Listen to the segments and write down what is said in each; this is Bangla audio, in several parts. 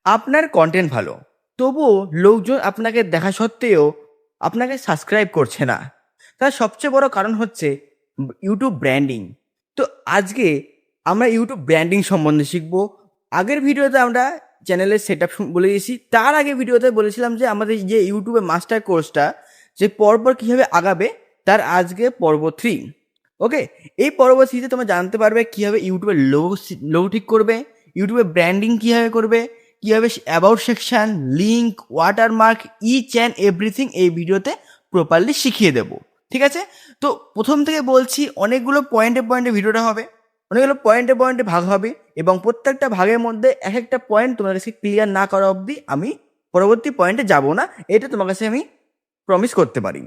আপনার কন্টেন্ট ভালো, তবুও লোকজন আপনাকে দেখা সত্ত্বেও আপনাকে সাবস্ক্রাইব করছে না। তার সবচেয়ে বড় কারণ হচ্ছে ইউটিউব ব্র্যান্ডিং। তো আজকে আমরা ইউটিউব ব্র্যান্ডিং সম্বন্ধে শিখব। আগের ভিডিওতে আমরা চ্যানেলের সেট আপ বলে দিয়েছি, তার আগে ভিডিওতে বলেছিলাম যে আমাদের যে ইউটিউবে মাস্টার কোর্সটা যে পরপর কীভাবে আগাবে, তার আজকে পর্ব 3। ওকে, এই পর্ব 3তে তোমরা জানতে পারবে কীভাবে ইউটিউবে লোগো ঠিক করবে, ইউটিউবে ব্র্যান্ডিং কীভাবে করবে, কীভাবে about section, link, watermark, each and everything এই ভিডিওতে প্রপারলি শিখিয়ে দেবো। ঠিক আছে? তো প্রথম থেকে বলছি, অনেকগুলো পয়েন্টে পয়েন্টে ভিডিওটা হবে, অনেকগুলো পয়েন্টে পয়েন্টে ভাগ হবে, এবং প্রত্যেকটা ভাগের মধ্যে এক একটা পয়েন্ট তোমার কাছে ক্লিয়ার না করা অবধি আমি পরবর্তী পয়েন্টে যাব না, এটা তোমার কাছে আমি প্রমিস করতে পারি।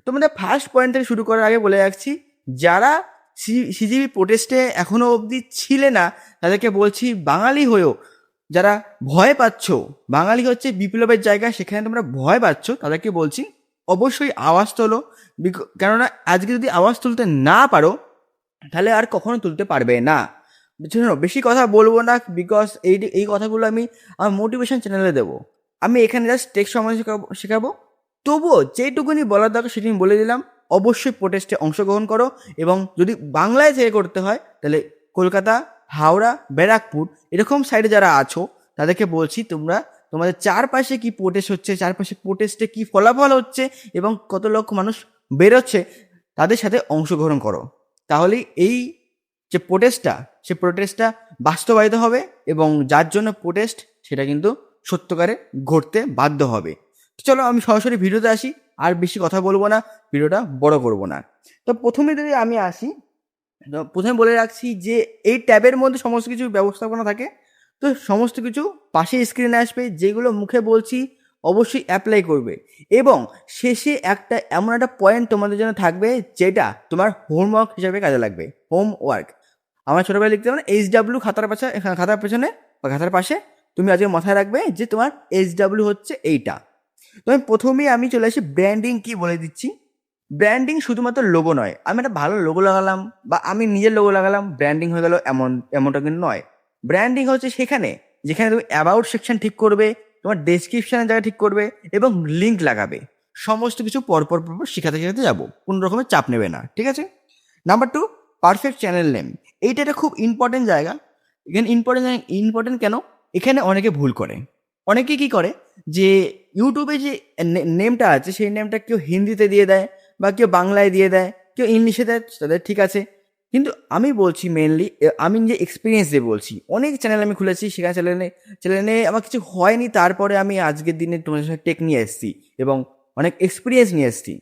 তোমাদের ফার্স্ট পয়েন্ট থেকে শুরু করার আগে বলে রাখছি, যারা সিজিবি প্রোটেস্টে এখনও অবধি ছিলে না, তাদেরকে বলছি বাঙালি হয়েও যারা ভয় পাচ্ছ, বাঙালি হচ্ছে বিপ্লবের জায়গা, সেখানে তোমরা ভয় পাচ্ছ, তাদেরকে বলছি অবশ্যই আওয়াজ তোলো। কেননা আজকে যদি আওয়াজ তুলতে না পারো, তাহলে আর কখনো তুলতে পারবে না। শোনো, বেশি কথা বলবো না, বিকজ এই কথাগুলো আমি আমার মোটিভেশন চ্যানেলে দেবো। আমি এখানে জাস্ট টেক সময় শেখাবো। তবুও যেটুকুনি বলার দরকার সেটি আমি বলে দিলাম। অবশ্যই প্রোটেস্টে অংশগ্রহণ করো, এবং যদি বাংলায় থেকে করতে হয় তাহলে কলকাতা, হাওড়া, ব্যারাকপুর এরকম সাইডে যারা আছো, তাদেরকে বলছি তোমরা তোমাদের চারপাশে কি প্রোটেস্ট হচ্ছে, চারপাশে প্রোটেস্টে কি ফলাফল হচ্ছে এবং কত লক্ষ মানুষ বেরোচ্ছে, তাদের সাথে অংশগ্রহণ করো। তাহলেই এই যে প্রোটেস্টটা, সে প্রোটেস্টটা বাস্তবায়িত হবে, এবং যার জন্য প্রোটেস্ট সেটা কিন্তু সত্যকারে ঘটতে বাধ্য হবে। চলো আমি সরাসরি ভিডিওতে আসি, আর বেশি কথা বলবো না, ভিডিওটা বড় করব না। তো প্রথমে যদি আমি আসি, তো প্রথমে বলে রাখছি যে এই ট্যাবের মধ্যে সমস্ত কিছু ব্যবস্থাপনা থাকে। তো সমস্ত কিছু পাশে স্ক্রিনে আসবে, যেগুলো মুখে বলছি অবশ্যই অ্যাপ্লাই করবে, এবং শেষে এমন একটা পয়েন্ট তোমাদের জন্য থাকবে যেটা তোমার হোমওয়ার্ক হিসাবে কাজে লাগবে। হোমওয়ার্ক আমার ছোটোবেলায় লিখতে পারো HW খাতার পেছনে বা খাতার পাশে। তুমি আজকে মাথায় রাখবে যে তোমার HW হচ্ছে এইটা। তো আমি চলে আসি ব্র্যান্ডিং কি বলে দিচ্ছি। ব্র্যান্ডিং শুধুমাত্র লোগো নয়, আমি একটা ভালো লোগো লাগালাম বা আমি নিজের লোগো লাগালাম ব্র্যান্ডিং হয়ে গেল, এমনটা কিন্তু নয়। ব্র্যান্ডিং হচ্ছে যেখানে তুমি অ্যাবাউট সেকশন ঠিক করবে, তোমার ডেসক্রিপশনের জায়গা ঠিক করবে, এবং লিঙ্ক লাগাবে। সমস্ত কিছু পরপর শেখাতে যাবো, কোনো রকমের চাপ নেবে না। ঠিক আছে? Number 2, perfect channel name. এইটা একটা খুব ইম্পর্টেন্ট জায়গা। এখানে ইম্পর্টেন্ট কেন? এখানে অনেকে ভুল করে। অনেকে কি করে যে ইউটিউবে যে নেমটা আছে, সেই নেমটা কেউ হিন্দিতে দিয়ে দেয়, বা কেউ বাংলায় দিয়ে দেয়, কেউ ইংলিশে দেয়, তাদের ঠিক আছে। কিন্তু আমি বলছি মেনলি, আমি যে এক্সপিরিয়েন্স দিয়ে বলছি, অনেক চ্যানেল আমি খুলেছি, সেখানে চ্যানেলে আমার কিছু হয়নি, তারপরে আমি আজকের দিনে তোমাদের সঙ্গে টেক নিয়ে এসেছি এবং অনেক এক্সপিরিয়েন্স নিয়ে এসেছি।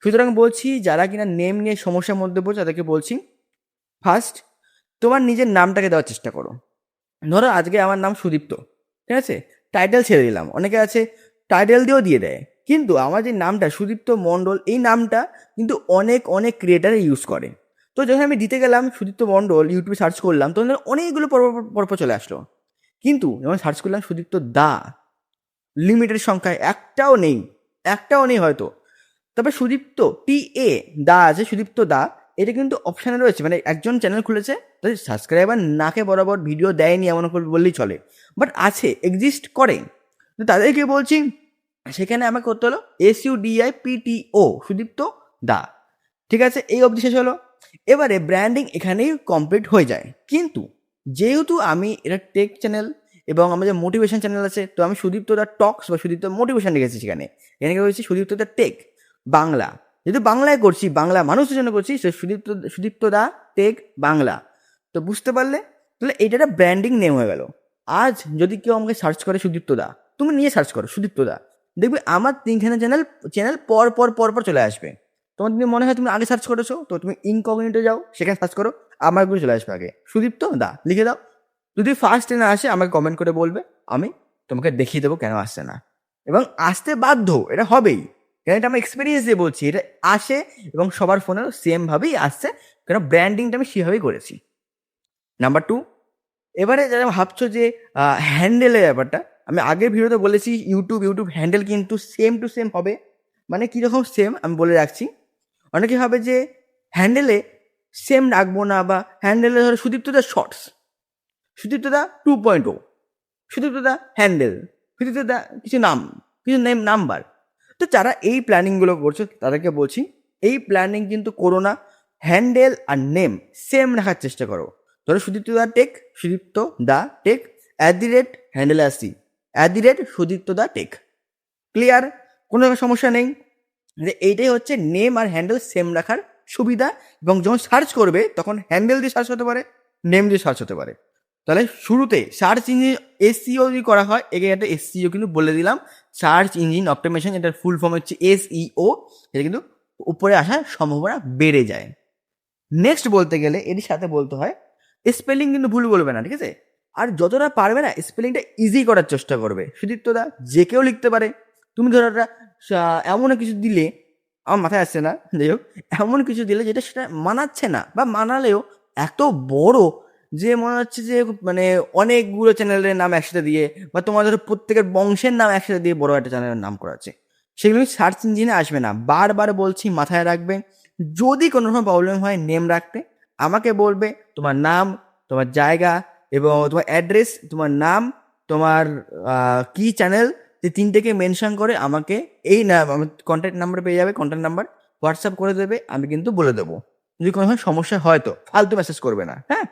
সুতরাং বলছি, যারা কিনা নেম নিয়ে সমস্যার মধ্যে পড়ছে, তাদেরকে বলছি ফার্স্ট তোমার নিজের নামটাকে দেওয়ার চেষ্টা করো। ধরো আজকে আমার নাম সুদীপ্ত, ঠিক আছে, টাইটেল ছেড়ে দিলাম। অনেকে আছে টাইটেল দিয়েও দিয়ে দেয়, কিন্তু আমার যে নামটা সুদীপ্ত মণ্ডল, এই নামটা কিন্তু অনেক অনেক ক্রিয়েটারে ইউজ করে। তো যখন আমি দিতে গেলাম সুদীপ্ত মণ্ডল, ইউটিউবে সার্চ করলাম, তখন অনেকগুলো পরপর চলে আসলো। কিন্তু যখন সার্চ করলাম সুদীপ্ত দা, লিমিটেড সংখ্যায় একটাও নেই হয়তো। তবে সুদীপ্ত TA দা আছে, সুদীপ্ত দা, এটা কিন্তু অপশানে রয়েছে। মানে একজন চ্যানেল খুলেছে, তাদের সাবস্ক্রাইবার নাকে বরাবর ভিডিও দেয়নি এমন করে বললেই চলে, বাট আছে, এক্সিস্ট করে। তো তাদেরকে বলছি, সেখানে আমাকে করতে হলো SUDIPTO, সুদীপ্ত দা। ঠিক আছে, এই অবধি শেষ হলো। এবারে ব্র্যান্ডিং এখানেই কমপ্লিট হয়ে যায়। কিন্তু যেহেতু আমি এটা টেক চ্যানেল এবং আমাদের মোটিভেশন চ্যানেল আছে, তো আমি সুদীপ্ত দা টক্স বা সুদীপ্ত মোটিভেশন রেখেছি। এখানে হয়েছে সুদীপ্ত দা টেক বাংলা। যেহেতু বাংলায় করছি, বাংলা মানুষের জন্য করছি, সে সুদীপ্ত দা টেক বাংলা। তো বুঝতে পারলে? তাহলে এইটা একটা ব্র্যান্ডিং নেম হয়ে গেল। আজ যদি কেউ আমাকে সার্চ করে সুদীপ্ত দা, তুমি নিয়ে সার্চ করো সুদীপ্ত দা, দেখবে আমার 3খানা চ্যানেল পর পর চলে আসবে। তোমার যদি মনে হয় তুমি আগে সার্চ করেছো, তো তুমি ইনকগনিটো যাও, সেখানে সার্চ করো, আমারগুলো চলে আসবে আগে, সুদীপ্ত দা লিখে দাও। যদি ফার্স্টে না আসে আমাকে কমেন্ট করে বলবে, আমি তোমাকে দেখিয়ে দেবো কেন আসছে না, এবং আসতে বাধ্য, এটা হবেই। কেন, এটা আমার এক্সপিরিয়েন্স দিয়ে বলছি, এটা আসে এবং সবার ফোনেও সেমভাবেই আসছে, কেন ব্র্যান্ডিংটা আমি সেভাবেই করেছি। নাম্বার 2, এবারে যারা ভাবছো যে হ্যান্ডেলের ব্যাপারটা, আমি আগের ভিডিওতে বলেছি ইউটিউব হ্যান্ডেল কিন্তু সেম টু সেম হবে। মানে কীরকম সেম আমি বলে রাখছি। অনেকে ভাবে যে হ্যান্ডেলে সেম রাখবো না, বা হ্যান্ডেলে ধরো সুদীপ্তদা শর্টস, সুদীপ্তদা 2.0, সুদীপ্তদা হ্যান্ডেল, সুদীপ্তদা কিছু নাম, কিছু নেম নাম্বার। তো যারা এই প্ল্যানিংগুলো করছো তাদেরকে বলছি এই প্ল্যানিং কিন্তু করো না, হ্যান্ডেল আর নেম সেম রাখার চেষ্টা করো। ধরো সুদীপ্ত দা টেক, সুদীপ্ত দা টেক @হ্যান্ডেল আসি সুদীপ্ত দা টেক। ক্লিয়ার? কোনো রকম সমস্যা নেই। এইটাই হচ্ছে নেম আর হ্যান্ডেল সেম রাখার সুবিধা, এবং যখন সার্চ করবে তখন হ্যান্ডেল দিয়ে সার্চ হতে পারে, নেম দিয়ে সার্চ হতে পারে। তাহলে শুরুতে সার্চ ইঞ্জিন এসইও যদি করা হয়, একে একটা এসইও কিন্তু বলে দিলাম, সার্চ ইঞ্জিন অপটিমাইজেশন, এটার ফুল ফর্ম হচ্ছে এসইও। এটা কিন্তু উপরে আসার সম্ভাবনা বেড়ে যায়। নেক্সট বলতে গেলে এর সাথে বলতে হয় স্পেলিং কিন্তু ভুল বলবে না, ঠিক আছে? আর যতটা পারবে না স্পেলিংটা ইজি করার চেষ্টা করবে। সুদীপ্তদা যে কেউ লিখতে পারে। তুমি ধরো একটা এমন কিছু দিলে, আমার মাথায় আসছে না, যাই হোক, এমন কিছু দিলে যেটা সেটা মানাচ্ছে না, বা মানালেও এত বড় যে মনে হচ্ছে যে মানে অনেকগুলো চ্যানেলের নাম একসাথে দিয়ে, বা তোমার ধরো প্রত্যেকের বংশের নাম একসাথে দিয়ে বড় একটা চ্যানেলের নাম করা আছে, সেগুলো সার্চ ইঞ্জিনে আসবে না। বারবার বলছি, মাথায় রাখবে। যদি কোনো রকম প্রবলেম হয় নেম রাখতে, আমাকে বলবে তোমার নাম, তোমার জায়গা এবং তোমার অ্যাড্রেস, তোমার নাম, তোমার কি চ্যানেল, যে তিনটেকে মেনশন করে আমাকে এই নাম, আমার কন্ট্যাক্ট নাম্বার পেয়ে যাবে, কন্ট্যাক্ট নাম্বার হোয়াটসঅ্যাপ করে দেবে, আমি কিন্তু বলে দেবো। যদি কোনো সমস্যা হয় তো ফালতু মেসেজ করবে না, হ্যাঁ?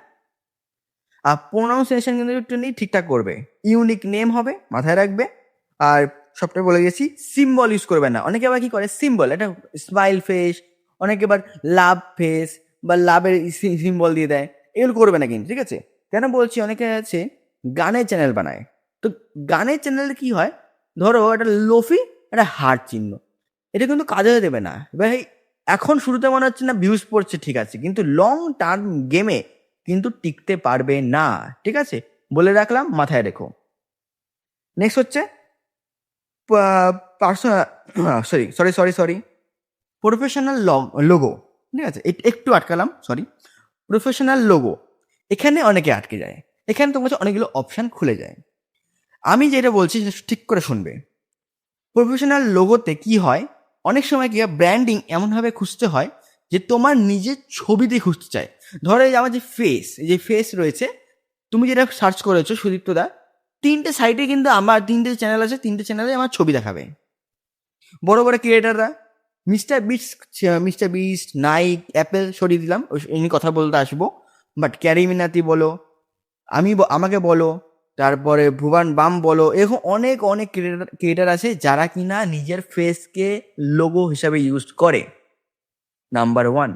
আর প্রোনাউন্সিয়েশন কিন্তু একটু ঠিকঠাক করবে, ইউনিক নেম হবে, মাথায় রাখবে। আর সবটা বলে গেছি, সিম্বল ইউজ করবে না। অনেকে আবার কি করে, সিম্বল, এটা স্মাইল ফেস, অনেকে আবার লাভ ফেস বা লাভের সিম্বল দিয়ে দেয়, এগুলো করবে না কিন্তু, ঠিক আছে? কেন বলছি, অনেকে আছে গানের চ্যানেল বানায়। তো গানের চ্যানেলে কি হয়, ধরো একটা লোফি, একটা হার্ট চিহ্ন, এটা কিন্তু কাজে দেবে না ভাই। এখন শুরুতে মনে হচ্ছে না ভিউজ পড়ছে, ঠিক আছে, কিন্তু লং টার্ম গেমে কিন্তু টিকতে পারবে না, ঠিক আছে? বলে রাখলাম, মাথায় রেখো। নেক্সট হচ্ছে personal, sorry sorry sorry sorry professional logo, ঠিক আছে? একটু আটকালাম, সরি। প্রফেশনাল লোগো, এখানে অনেকে আটকে যায়। এখানে তোমার কাছে অনেকগুলো অপশান খুলে যায়। আমি যেটা বলছি সেটা ঠিক করে শুনবে। প্রফেশনাল লোগোতে কি হয়, অনেক সময় কি হয়, ব্র্যান্ডিং এমনভাবে খুঁজতে হয় যে তোমার নিজের ছবিতে খুঁজতে চায়। ধরো এই আমার যে ফেস রয়েছে, তুমি যেটা সার্চ করেছো সুদীপ্ত দা, তিনটে সাইটে কিন্তু আমার তিনটে চ্যানেল আছে, তিনটে চ্যানেলে আমার ছবি দেখাবে। বড় বড় ক্রিয়েটাররা, মিস্টার বিস্ট, নাইক, অ্যাপেল সরিয়ে দিলাম, এই নিয়ে কথা বলতে আসবো। বাট ক্যারি মিনাতি বলো, আমাকে বলো, তারপরে ভুবন বাম বলো, এরকম অনেক অনেক ক্রিয়েটার আছে যারা কিনা নিজের ফেসকে লোগো হিসাবে ইউজ করে। নাম্বার 1,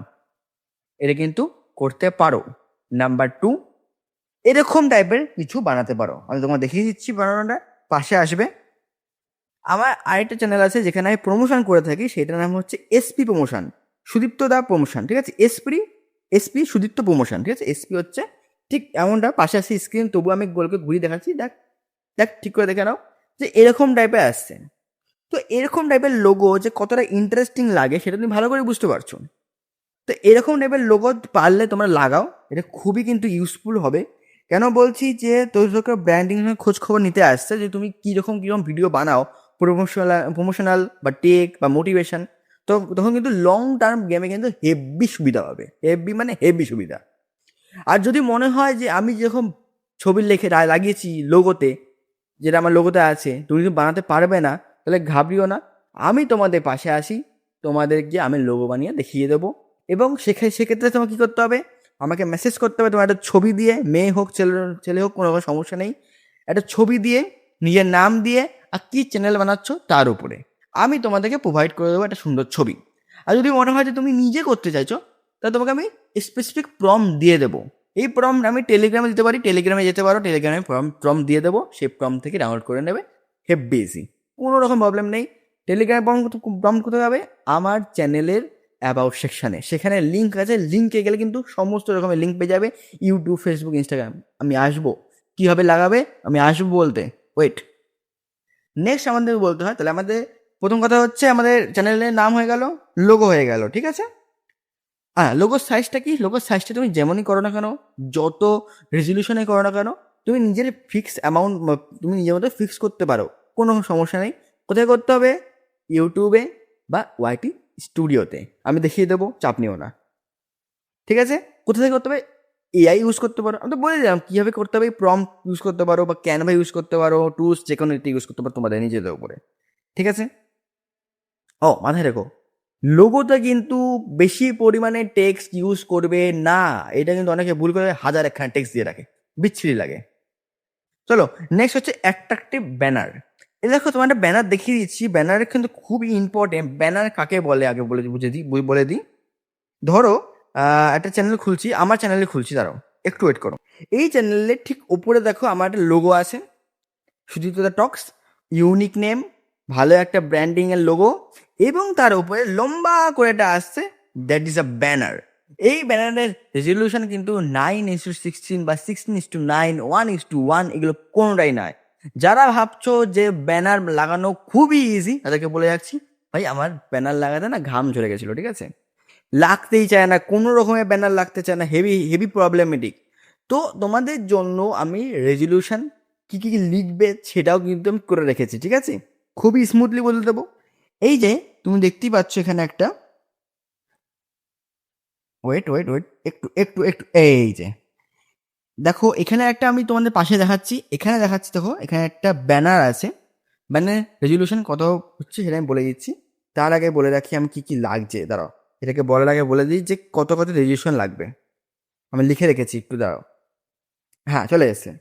এটা কিন্তু করতে পারো। নাম্বার 2, এরকম টাইপের কিছু বানাতে পারো। আমি তোমাকে দেখিয়ে দিচ্ছি বানানোটা, পাশে আসবে। আমার আরেকটা চ্যানেল আছে যেখানে আমি প্রমোশন করে থাকি, সেটার নাম হচ্ছে এসপি প্রমোশন, সুদীপ্ত দা প্রমোশন, ঠিক আছে? এসপি সুদীপ্ত প্রমোশন, ঠিক আছে? এসপি হচ্ছে ঠিক এমনটা, পাশে আসছে স্ক্রিন, তবু আমি গোলকে ঘুরিয়ে দেখাচ্ছি, দেখ দেখ ঠিক করে দেখে নাও, যে এরকম টাইপের আসছে। তো এরকম টাইপের লোগো যে কতটা ইন্টারেস্টিং লাগে সেটা তুমি ভালো করে বুঝতে পারছো। তো এরকম টাইপের লোগো পারলে তোমরা লাগাও, এটা খুবই কিন্তু ইউজফুল হবে। কেন বলছি, যে তোকে ব্র্যান্ডিং খোঁজ খবর নিতে আসছে যে তুমি কীরকম ভিডিও বানাও, প্রমোশনাল বা টেক বা মোটিভেশন, তো তখন কিন্তু লং টার্ম গেমে কিন্তু হেভি সুবিধা হবে, হেভি মানে হেভি সুবিধা। আর যদি মনে হয় যে আমি যেরকম ছবি লিখে লাগিয়েছি লোগোতে, যেটা আমার লোগোতে আছে, তুমি কিন্তু বানাতে পারবে না, তাহলে ঘাবড়িও না, আমি তোমাদের পাশে আসি, তোমাদেরকে আমি লোগো বানিয়ে দেখিয়ে দেবো। এবং সেক্ষেত্রে তোমাকে কী করতে হবে, আমাকে মেসেজ করতে হবে, তোমার একটা ছবি দিয়ে, মেয়ে হোক ছেলে হোক, কোনো রকম সমস্যা নেই, একটা ছবি দিয়ে, নিজের নাম দিয়ে, আর কী চ্যানেল বানাচ্ছ তার উপরে আমি তোমাদেরকে প্রোভাইড করে দেবো একটা সুন্দর ছবি। আর যদি মনে হয় যে তুমি নিজে করতে চাইছো, তাহলে তোমাকে আমি স্পেসিফিক প্রম্পট দিয়ে দেবো। এই প্রম্পট আমি টেলিগ্রামে দিতে পারি, টেলিগ্রামে যেতে পারো, টেলিগ্রামে প্রম্পট দিয়ে দেবো, সেই প্রম্পট থেকে ডাউনলোড করে নেবে, হেভি ইজি, কোনো রকম প্রবলেম নেই। টেলিগ্রামে প্রম্পট কোথায় হবে, আমার চ্যানেলের অ্যাবাউট সেকশানে, সেখানে লিঙ্ক আছে, লিঙ্কে গেলে কিন্তু সমস্ত রকমের লিঙ্ক পেয়ে যাবে, ইউটিউব, ফেসবুক, ইনস্টাগ্রাম। আমি আসবো, কীভাবে লাগাবে আমি আসবো বলতে, ওয়েট। নেক্সট আমাদের বলতে হয়, তাহলে আমাদের প্রথম কথা হচ্ছে আমাদের চ্যানেলের নাম হয়ে গেল, লোগো হয়ে গেল, ঠিক আছে? হ্যাঁ, লোগোর সাইজটা কি, লোগোর সাইজটা তুমি যেমনই করো না কেন, যত রেজলিউশনে করো না কেন, তুমি নিজের ফিক্স অ্যামাউন্ট তুমি নিজের মতো ফিক্স করতে পারো, কোনো সমস্যা নেই। কোথায় করতে হবে, ইউটিউবে বা ওয়াইটি স্টুডিওতে, আমি দেখিয়ে দেবো, চাপ নিও না, ঠিক আছে? কোথা থেকে করতে হবে, এআই ইউজ করতে পারো। আমি তো বলে দিলাম কীভাবে করতে হবে, প্রম্পট ইউজ করতে পারো বা ক্যানভা ইউজ করতে পারো, টুলস যে কোনো ইউজ করতে পারো তোমাদের নিজেদের উপরে, ঠিক আছে? ও মাথায় রেখো, লোগোতে কিন্তু বেশি পরিমাণে টেক্সট ইউজ করবে না। এটা কিন্তু অনেকে ভুল করে হাজার একখানা টেক্সট দিয়ে রাখে, বিচ্ছিরি লাগে। চলো নেক্সট হচ্ছে অ্যাট্রাকটিভ ব্যানার। এই দেখো তোমার একটা ব্যানার দেখিয়ে দিচ্ছি, ব্যানার কিন্তু খুবই ইম্পর্টেন্ট। ব্যানার কাকে বলে আগে বলে দিই। ধরো একটা চ্যানেল খুলছি, আমার চ্যানেলে খুলছি, দাঁড়াও একটু ওয়েট করো। এই চ্যানেলের ঠিক ওপরে দেখো আমার একটা লোগো আছে, সুদীপ্ত দা টক্স, ইউনিক নেম, ভালো একটা ব্র্যান্ডিং এর লোগো, এবং তার উপরে লম্বা করে একটা আসছে, দ্যাট ইজ আ ব্যানার। এই ব্যানারের রেজলিউশন কিন্তু 9:16 বা 16:9, 1:1, এগুলো কোনোটাই নয়। যারা ভাবছো যে ব্যানার লাগানো খুবই ইজি, তাদেরকে বলে যাচ্ছি ভাই আমার ব্যানার লাগাতে না ঘাম ঝরে গেছিলো, ঠিক আছে? লাগতেই চায় না, কোনো রকমের ব্যানার লাগতে চায় না, হেভি হেভি প্রবলেমেটিক। তো তোমাদের জন্য আমি রেজলিউশন কী কী লিখবে সেটাও কিন্তু আমি করে রেখেছি, ঠিক আছে? খুবই স্মুথলি বলে দেবো। এই যে তুমি দেখতেই পাচ্ছ এখানে একটা, ওয়েট ওয়েট ওয়েট, একটু একটু একটু, এই যে দেখো এখানে একটা আমি তোমাদের পাশে দেখাচ্ছি, এখানে দেখাচ্ছি, দেখো এখানে একটা ব্যানার আছে। ব্যানার রেজলিউশন কত হচ্ছে সেটা আমি বলে দিচ্ছি। তার আগে বলে রাখি আমি কি কি লাগছে, দাঁড়াও এটাকে বলার আগে বলে দিই যে কত কত রেজলিউশন লাগবে। আমি লিখে রেখেছি, একটু দাঁড়াও। হ্যাঁ চলে এসেছে।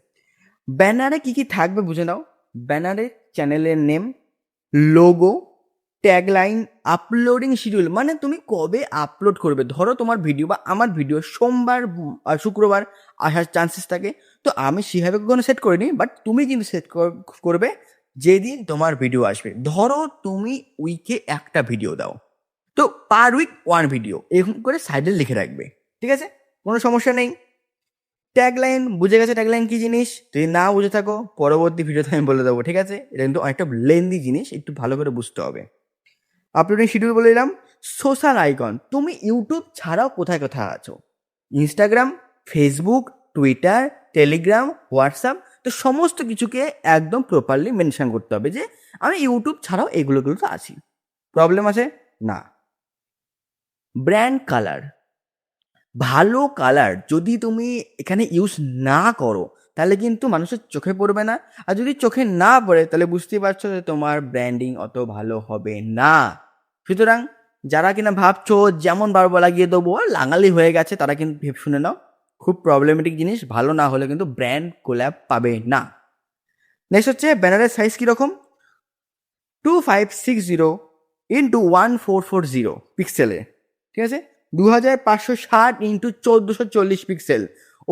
ব্যানারে কি কি থাকবে বুঝে নাও। ব্যানারে চ্যানেলের name, logo, tagline, uploading schedule, মানে তুমি কবে আপলোড করবে। ধরো তোমার ভিডিও বা আমার ভিডিও সোমবার আর শুক্রবার আসার চান্সেস থাকে, তো আমি সেভাবে কোনো সেট করিনি, বাট তুমি কিন্তু সেট করবে যেদিন তোমার ভিডিও আসবে। ধরো তুমি উইকে একটা ভিডিও দাও, তো পার উইক 1 ভিডিও এরকম করে সাইডে লিখে রাখবে, ঠিক আছে? কোনো সমস্যা নেই। ট্যাগলাইন বুঝে গেছে, ট্যাগলাইন কি জিনিস? যদি না বুঝে থাকো পরবর্তী ভিডিওতে আমি বলে দেবো, ঠিক আছে? এটা কিন্তু অনেকটা লেন্দি জিনিস, একটু ভালো করে বুঝতে হবে। আপলোডিং শিডিউল বলে দিলাম। সোশ্যাল আইকন, তুমি ইউটিউব ছাড়াও কোথায় কোথায় আছো, Instagram, Facebook, Twitter, Telegram, WhatsApp, তো সমস্ত কিছুকে একদম প্রপারলি মেনশন করতে হবে যে আমি ইউটিউব ছাড়াও এগুলোতে আছি। প্রবলেম আছে না। ব্র্যান্ড কালার, ভালো কালার যদি তুমি এখানে ইউজ না করো তাহলে কিন্তু মানুষের চোখে পড়বে না, আর যদি চোখে না পড়ে তাহলে বুঝতেই পারছো যে তোমার ব্র্যান্ডিং অত ভালো হবে না। সুতরাং যারা কিনা ভাবছো যেমন বারবার লাগিয়ে দেবো লাঙালি হয়ে গেছে, তারা কিন্তু ভেবে শুনে নাও, খুব প্রবলেমেটিক জিনিস, ভালো না হলে কিন্তু ব্র্যান্ড কোল্যাব পাবে না। নেক্সট হচ্ছে ব্যানারের সাইজ কীরকম, 2560 ইন্টু 1440 পিক্সেলে, ঠিক আছে? 2560 ইন্টু 1440 পিক্সেল।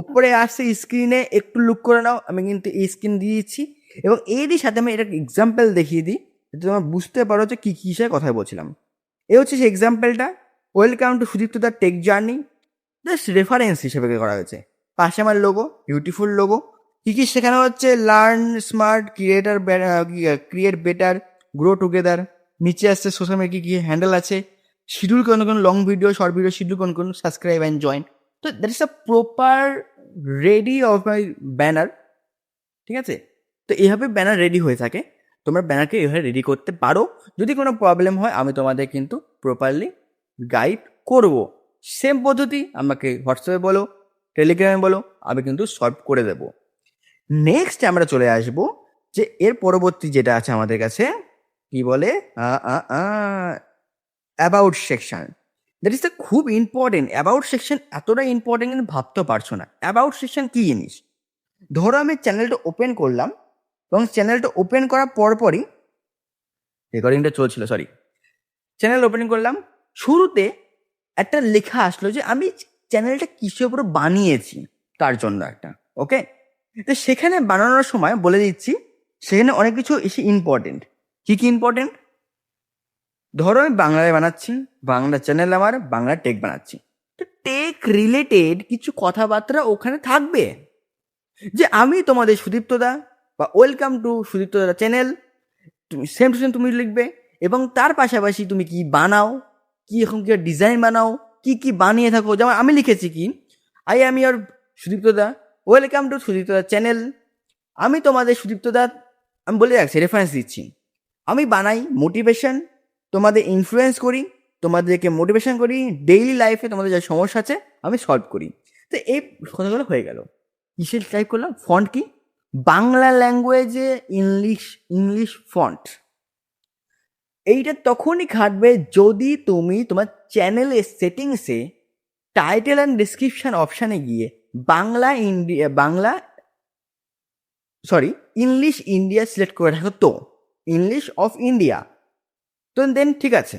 ওপরে আসছে স্ক্রিনে, একটু লুক করে নাও, আমি কিন্তু এই স্ক্রিন দিয়ে দিচ্ছি, এবং এরই সাথে আমি এটা এক্সাম্পল দেখিয়ে দিই যাতে তোমরা বুঝতে পারো যে কী কিসের কথা বলছিলাম। এ হচ্ছে সেই এক্সাম্পলটা, welcome to Sudipta the tech journey, just reference হিসেবে করা হয়েছে। পাশে আমার লোগো, বিউটিফুল লোগো। কী কী শেখানো হচ্ছে, learn smart, create better, grow together. নিচে আসছে সোশ্যাল মিডিয়া কী হ্যান্ডেল আছে, শিডিউল কোন long video, short video schedule কোন সাবস্ক্রাইব অ্যান্ড জয়েন। তো that is a proper ready of my banner, ঠিক আছে? তো এইভাবে ব্যানার রেডি হয়ে থাকে, তোমরা ব্যানারকে এইভাবে রেডি করতে পারো। যদি কোনো প্রবলেম হয় আমি তোমাদের কিন্তু প্রপারলি গাইড করব। সেম পদ্ধতি আমাকে হোয়াটসঅ্যাপে বলো, টেলিগ্রামে বলো, আমি কিন্তু সলভ করে দেবো। নেক্সট আমরা চলে আসবো যে এর পরবর্তী যেটা আছে আমাদের কাছে, কি বলে, about section. That is the খুব ইম্পর্টেন্ট। অ্যাবাউট সেকশন এতটা ইম্পর্টেন্ট কিন্তু ভাবতে পারছো না। অ্যাবাউট সেকশন কী জিনিস, ধরো আমি চ্যানেলটা ওপেন করলাম, এবং চ্যানেলটা ওপেন করার পরপরই রেকর্ডিংটা চলছিল, সরি, চ্যানেল ওপেন করলাম, শুরুতে একটা লেখা আসলো যে আমি চ্যানেলটা কিসের উপর বানিয়েছি, তার জন্য একটা, ওকে? তো সেখানে বানানোর সময় বলে দিচ্ছি, সেখানে অনেক কিছু এসে ইম্পর্টেন্ট। কী কী ইম্পর্টেন্ট, ধরো আমি বাংলায় বানাচ্ছি, বাংলা চ্যানেল আমার, বাংলা টেক বানাচ্ছি, তো টেক রিলেটেড কিছু কথাবার্তা ওখানে থাকবে, যে আমি তোমাদের সুদীপ্তদা বা ওয়েলকাম টু সুদীপ্তদা চ্যানেল, তুমি সেম টু সেম তুমি লিখবে, এবং তার পাশাপাশি তুমি কি বানাও, কি এখন কি ডিজাইন বানাও, কি কি বানিয়ে থাকো। যেমন আমি লিখেছি কি, আই অ্যাম ইয়োর সুদীপ্তদা, ওয়েলকাম টু সুদীপ্তদা চ্যানেল। আমি তোমাদের সুদীপ্তদা, আমি বলে রাখছি, রেফারেন্স দিচ্ছি, আমি বানাই মোটিভেশন, তোমাদের ইনফ্লুয়েন্স করি, তোমাদেরকে মোটিভেশন করি, ডেইলি লাইফে তোমাদের যা সমস্যা আছে আমি সলভ করি। তো এই কথাগুলো হয়ে গেল। কিসে টাইপ করলাম? ফন্ট কি? বাংলা ল্যাঙ্গুয়েজে ইংলিশ ফন্ট। এইটা তখনই খাটবে যদি তুমি তোমার চ্যানেলের সেটিংসে টাইটেল অ্যান্ড ডিসক্রিপশন অপশানে গিয়ে ইংলিশ ইন্ডিয়া সিলেক্ট করে রাখো, তো ইংলিশ অফ ইন্ডিয়া, তো দেন ঠিক আছে।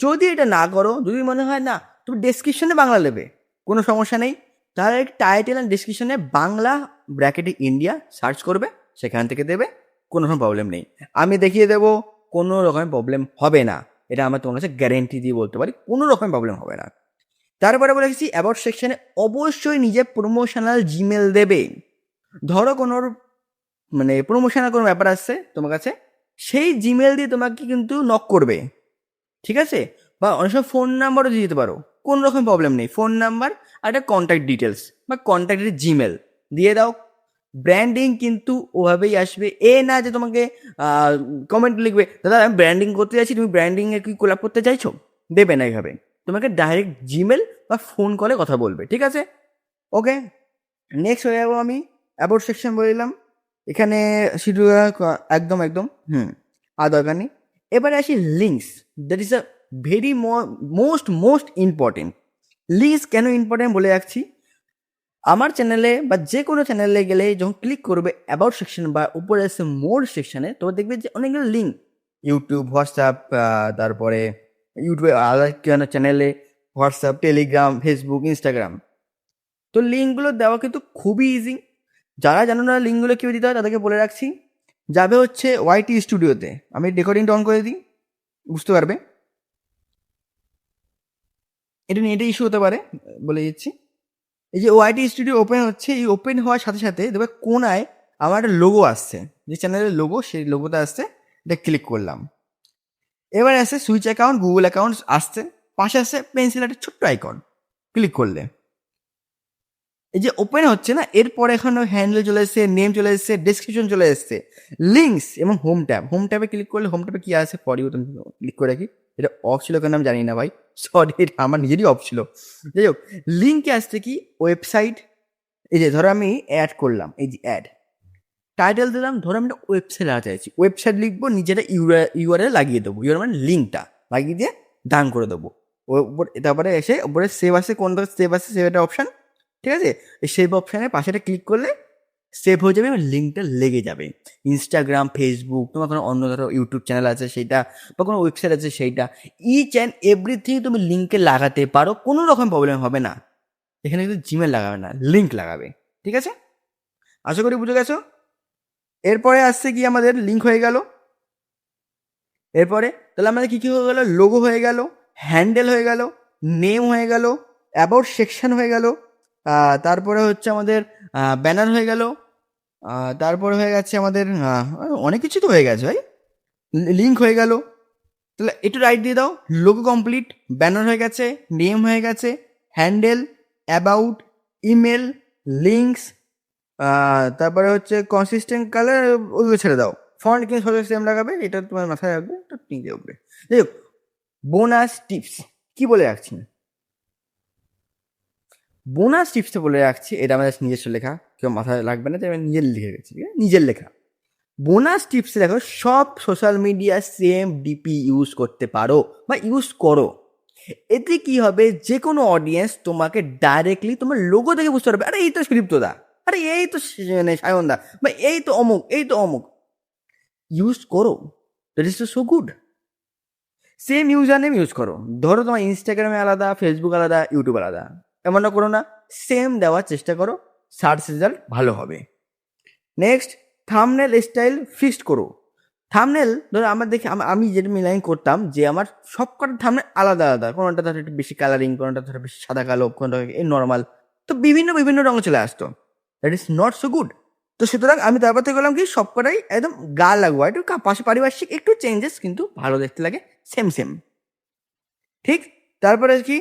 যদি এটা না করো, যদি মনে হয় না তুমি ডেসক্রিপশনে বাংলা নেবে, কোনো সমস্যা নেই, তাহলে টাইটেল অ্যান্ড ডেসক্রিপশনে বাংলা ব্র্যাকেটে ইন্ডিয়া সার্চ করবে, সেখান থেকে দেবে, কোনো রকম প্রবলেম নেই। আমি দেখিয়ে দেবো, কোনো রকম প্রবলেম হবে না, এটা আমার তোমার কাছে গ্যারেন্টি দিয়ে বলতে পারি, কোনো রকম প্রবলেম হবে না। তারপরে বলে রেখেছি অ্যাবাউট সেকশনে অবশ্যই নিজের প্রমোশনাল জিমেল দেবে। ধরো কোনো মানে প্রমোশনাল কোনো ব্যাপার আসছে তোমার কাছে, সেই জিমেল দিয়ে তোমাকে কিন্তু নক করবে, ঠিক আছে? বা অনেক সময় ফোন নাম্বারও দিয়ে দিতে পারো, কোনো রকম প্রবলেম নেই। ফোন নাম্বার আর একটা কন্ট্যাক্ট ডিটেলস বা কন্ট্যাক্টের জিমেল দিয়ে দাও। ব্র্যান্ডিং কিন্তু ওভাবেই আসবে, এ না যে তোমাকে কমেন্ট লিখবে দাদা আমি ব্র্যান্ডিং করতে চাইছি, তুমি ব্র্যান্ডিংয়ে কি কোলাপ করতে চাইছো, দেবে না এইভাবে, তোমাকে ডাইরেক্ট জিমেল বা ফোন কলে কথা বলবে, ঠিক আছে? ওকে, নেক্সট হয়ে যাবো আমি অ্যাবাউট সেকশন বললাম, এখানে শিডিউল একদম একদম আর দরকার নেই। এবারে আসি links, that is a very most important. Links কেন ইম্পর্টেন্ট বলে রাখছি, আমার চ্যানেলে বা যে কোনো চ্যানেলে গেলে যখন ক্লিক করবে অ্যাবাউট সেকশন বা উপরে এসে মোর সেকশনে, তো দেখবে যে অনেকগুলো লিঙ্ক, ইউটিউব, হোয়াটসঅ্যাপ, তারপরে ইউটিউবে আলাদা চ্যানেলে হোয়াটসঅ্যাপ, টেলিগ্রাম, ফেসবুক, ইনস্টাগ্রাম, তো লিঙ্কগুলো দেওয়া কিন্তু খুবই ইজি। যারা জানো না লিঙ্কগুলো কীভাবে দিতে হয় তাদেরকে বলে রাখছি, যাবে হচ্ছে ওয়াইটি স্টুডিওতে, আমি রেকর্ডিংটা অন করে দিই, বুঝতে পারবে, এটা নেটে ইস্যু হতে পারে বলে দিচ্ছি। এই যে ওয়াইটি স্টুডিও ওপেন হচ্ছে, এই ওপেন হওয়ার সাথে সাথে দেখবে কোনায় আমার একটা লোগো আসছে, যে চ্যানেলের লোগো, সেই লোগোটা আসছে, এটা ক্লিক করলাম। এবার আসছে সুইচ অ্যাকাউন্ট, গুগল অ্যাকাউন্ট আসছে, পাশে আসছে পেন্সিল একটা ছোট্ট আইকন, ক্লিক করলে এই যে ওপেন হচ্ছে না, এরপরে এখানে হ্যান্ডেল চলে এসছে, নেম চলে এসছে, ডেসক্রিপশন চলে এসছে, লিঙ্কস এবং হোম ট্যাবে ক্লিক করলে হোম ট্যাবে কি আছে ফর ইউ, তুমি ক্লিক করে রাখি, এটা অফ ছিল কেন আমি জানি না ভাই, সরি, এটা আমার নিজেরই অফ ছিল। যাই হোক, লিঙ্কে আসছে কি ওয়েবসাইট, এই যে ধরো আমি অ্যাড করলাম, এই যে অ্যাড, টাইটেল দিলাম, ধরো আমি একটা ওয়েবসাইট লাগাতে চাইছি, ওয়েবসাইট লিখবো, নিজেটা ইউআরএল লাগিয়ে দেবো, ইউআর মানে লিঙ্কটা লাগিয়ে দিয়ে ডান করে দেবো। তারপরে এসে উপরে সেভ আসে, কোন সেভ আসে, সেভ একটা অপশান, ঠিক আছে? এই সেভ অপশানের পাশেটা ক্লিক করলে সেভ হয়ে যাবে এবং লিঙ্কটা লেগে যাবে। ইনস্টাগ্রাম, ফেসবুক, তোমার কোনো অন্য ধরো ইউটিউব চ্যানেল আছে সেইটা, বা কোনো ওয়েবসাইট আছে সেইটা, ইচ অ্যান্ড এভরিথিং তুমি লিঙ্কে লাগাতে পারো, কোনো রকম প্রবলেম হবে না। এখানে কিন্তু জিমেল লাগাবে না, লিঙ্ক লাগাবে, ঠিক আছে? আশা করি বুঝে গেছো। এরপরে আসছে কি আমাদের লিঙ্ক হয়ে গেল, এরপরে তাহলে আমাদের কী কী হয়ে গেল, লোগো হয়ে গেল, হ্যান্ডেল হয়ে গেল, নেম হয়ে গেল, অ্যাবাউট সেকশন হয়ে গেল, তারপরে হচ্ছে আমাদের ব্যানার হয়ে গেল, তারপরে হয়ে গেছে আমাদের অনেক কিছু তো হয়ে গেছে ভাই, লিঙ্ক হয়ে গেল। তাহলে একটু রাইট দিয়ে দাও, লোগো কমপ্লিট, ব্যানার হয়ে গেছে, নেম হয়ে গেছে, হ্যান্ডেল, অ্যাবাউট, ইমেল, লিঙ্কস, তারপরে হচ্ছে কনসিস্টেন্ট কালার, ওগুলো ছেড়ে দাও, ফন্ট কিন্তু সবাই সেম লাগাবে, এটা তোমার মাথায় রাখবে, এটা নিতে হবে। যাই হোক, বোনাস টিপস কি বলে রাখছি, বোনাস টিপসটা বলে রাখছি, এটা আমাদের নিজস্ব লেখা, কেউ মাথায় লাগবে না, আমি নিজের লিখে গেছি, ঠিক আছে, নিজের লেখা। বোনাস টিপসে দেখো, সব social media same DP use করতে পারো বা ইউজ করো, এতে কি হবে, যে কোনো অডিয়েন্স তোমাকে ডাইরেক্টলি তোমার লোগো দেখে বুঝতে পারবে, আরে এই তো সুদীপ্তদা, আরে এই তো সায়নদা, বা এই তো অমুক, এই তো অমুক, ইউজ করো, that is so good. Same user name use করো, ধরো তোমার ইনস্টাগ্রামে আলাদা, ফেসবুক আলাদা, ইউটিউব আলাদা, এমনটা করো না, সেম দেওয়ার চেষ্টা করো, সার্চ রেজাল্ট ভালো হবে। নেক্সট, থাম্বনেল স্টাইল ফিক্সড করো। থাম্বনেল ধরো আমার দেখে আমি যেটা মিলাইন করতাম, যে আমার সব কটা থাম্বনেল আলাদা আলাদা, কোনোটা ধরো একটু বেশি কালারিং, কোনোটা ধরো বেশি সাদা কালো, কোনোটা এই নর্মাল, তো বিভিন্ন বিভিন্ন রঙ চলে আসতো, that is not so good. তো সুতরাং আমি তারপর থেকে বললাম কি সবকটাই একদম গা লাগোয়া, একটু পাশে পারিপার্শ্বিক একটু চেঞ্জেস, কিন্তু ভালো দেখতে লাগে, সেম সেম, ঠিক। তারপরে কি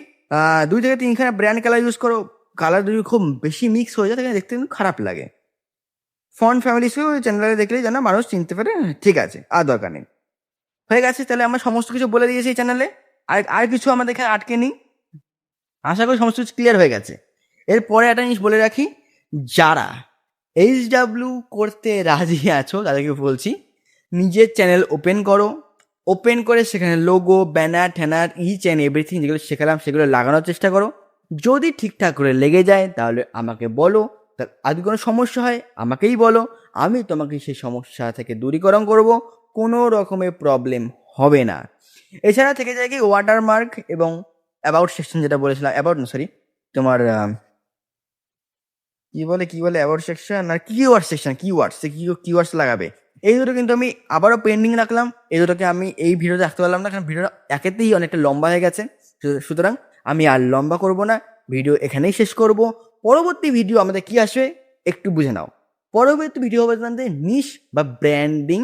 2 থেকে 3খানা ব্র্যান্ড কালার ইউজ করো, কালার যদি খুব বেশি মিক্স হয়ে যায় তাহলে দেখতে কিন্তু খারাপ লাগে। ফন্ট ফ্যামিলি চ্যানেলে দেখলেই যেন মানুষ চিনতে পারে, ঠিক আছে, আর দরকার নেই, হয়ে গেছে। তাহলে আমরা সমস্ত কিছু বলে দিয়েছি এই চ্যানেলে, আর কিছু আমাদের এখানে আটকে নিই, আশা করি সমস্ত কিছু ক্লিয়ার হয়ে গেছে। এরপরে একটা জিনিস বলে রাখি, যারা HW করতে রাজি আছো তাদেরকে বলছি, নিজের চ্যানেল ওপেন করো, ওপেন করে সেখানে লোগো, ব্যানার ট্যানার, ইচ অ্যান্ড এভরিথিং যেগুলো শেখালাম সেগুলো লাগানোর চেষ্টা করো। যদি ঠিকঠাক করে লেগে যায় তাহলে আমাকে বলো, তার আগে কোনো সমস্যা হয় আমাকেই বলো, আমি তোমাকে সেই সমস্যা থেকে দূরীকরণ করব, কোনো রকমের প্রবলেম হবে না। এছাড়া থেকে যায় কি ওয়াটারমার্ক এবং অ্যাবাউট সেকশন, যেটা বলেছিলাম, অ্যাবাউট না সরি, তোমার কি বলে অ্যাবাউট সেকশন আর কিওয়ার্ড সেকশন, কিওয়ার্ডস কিওয়ার্ডস লাগাবে, এই দুটো কিন্তু আমি আবারও পেন্ডিং রাখলাম। এই দুটোকে আমি এই ভিডিওতে রাখতে পারলাম না, কারণ ভিডিওটা একেতেই অনেকটা লম্বা হয়ে গেছে। সুতরাং আমি আর লম্বা করব না, ভিডিও এখানেই শেষ করব। পরবর্তী ভিডিও আমাদের কি আসবে একটু বুঝে নাও। পরবর্তী ভিডিও হবে তোমাদের নিশ বা ব্র্যান্ডিং,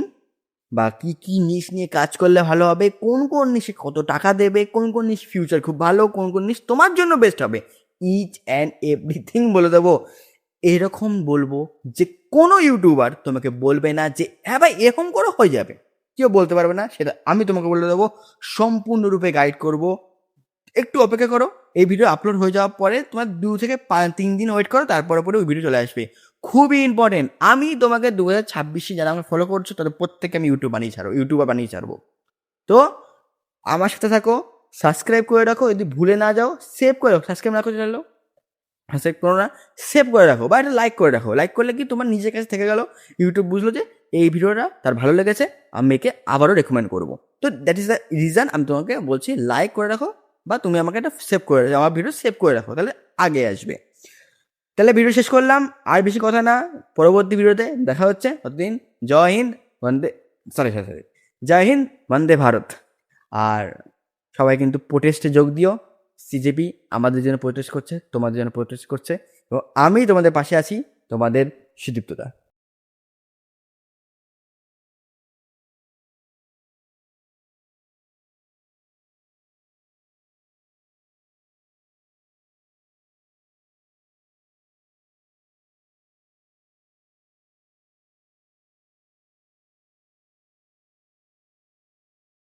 বা কি কি নিশ নিয়ে কাজ করলে ভালো হবে, কোন কোন নিশে কত টাকা দেবে, কোন কোন নিশ ফিউচার খুব ভালো, কোন কোন নিশ তোমার জন্য বেস্ট হবে, ইচ অ্যান্ড এভরিথিং বলে দেবো। এরকম বলবো যে কোনো ইউটিউবার তোমাকে বলবে না যে হ্যাঁ ভাই এরকম করে হয়ে যাবে, কেউ বলতে পারবে না, সেটা আমি তোমাকে বলে দেবো, সম্পূর্ণরূপে গাইড করব। একটু অপেক্ষা করো, এই ভিডিও আপলোড হয়ে যাওয়ার পরে তোমার 2 থেকে 3 দিন ওয়েট করো, তারপরে পরে ওই ভিডিও চলে আসবে। খুবই ইম্পর্টেন্ট, আমি তোমাকে 2026 যারা আমাকে ফলো করছো তাদের প্রত্যেককে আমি ইউটিউবার বানিয়ে ছাড়বো। তো আমার সাথে থাকো, সাবস্ক্রাইব করে রাখো, যদি ভুলে না যাও সেভ করে রাখো, সাবস্ক্রাইব না করে চলো, সেভ করো না, সেভ করে রাখো, বা একটা লাইক করে রাখো। লাইক করলে কি তোমার নিজের কাছে থেকে গেল, ইউটিউব বুঝলো যে এই ভিডিওটা তার ভালো লেগেছে, আমি একে আবারও রেকমেন্ড করবো। তো দ্যাট ইজ দ্য রিজন আমি তোমাকে বলছি লাইক করে রাখো, বা তুমি আমাকে একটা সেভ করে রাখো, আমার ভিডিও সেভ করে রাখো, তাহলে আগে আসবে। তাহলে ভিডিও শেষ করলাম, আর বেশি কথা না, পরবর্তী ভিডিওতে দেখা হচ্ছে। ততদিন জয় হিন্দ, বন্দে সরি, জয় হিন্দ, বন্দে ভারত। আর সবাই কিন্তু প্রোটেস্টে যোগ দিও, সিজেপি আমাদের জন্য প্রোটেস্ট করছে, তোমাদের জন্য প্রোটেস্ট করছে, এবং আমি তোমাদের পাশে আছি, তোমাদের সুদীপ্তদা।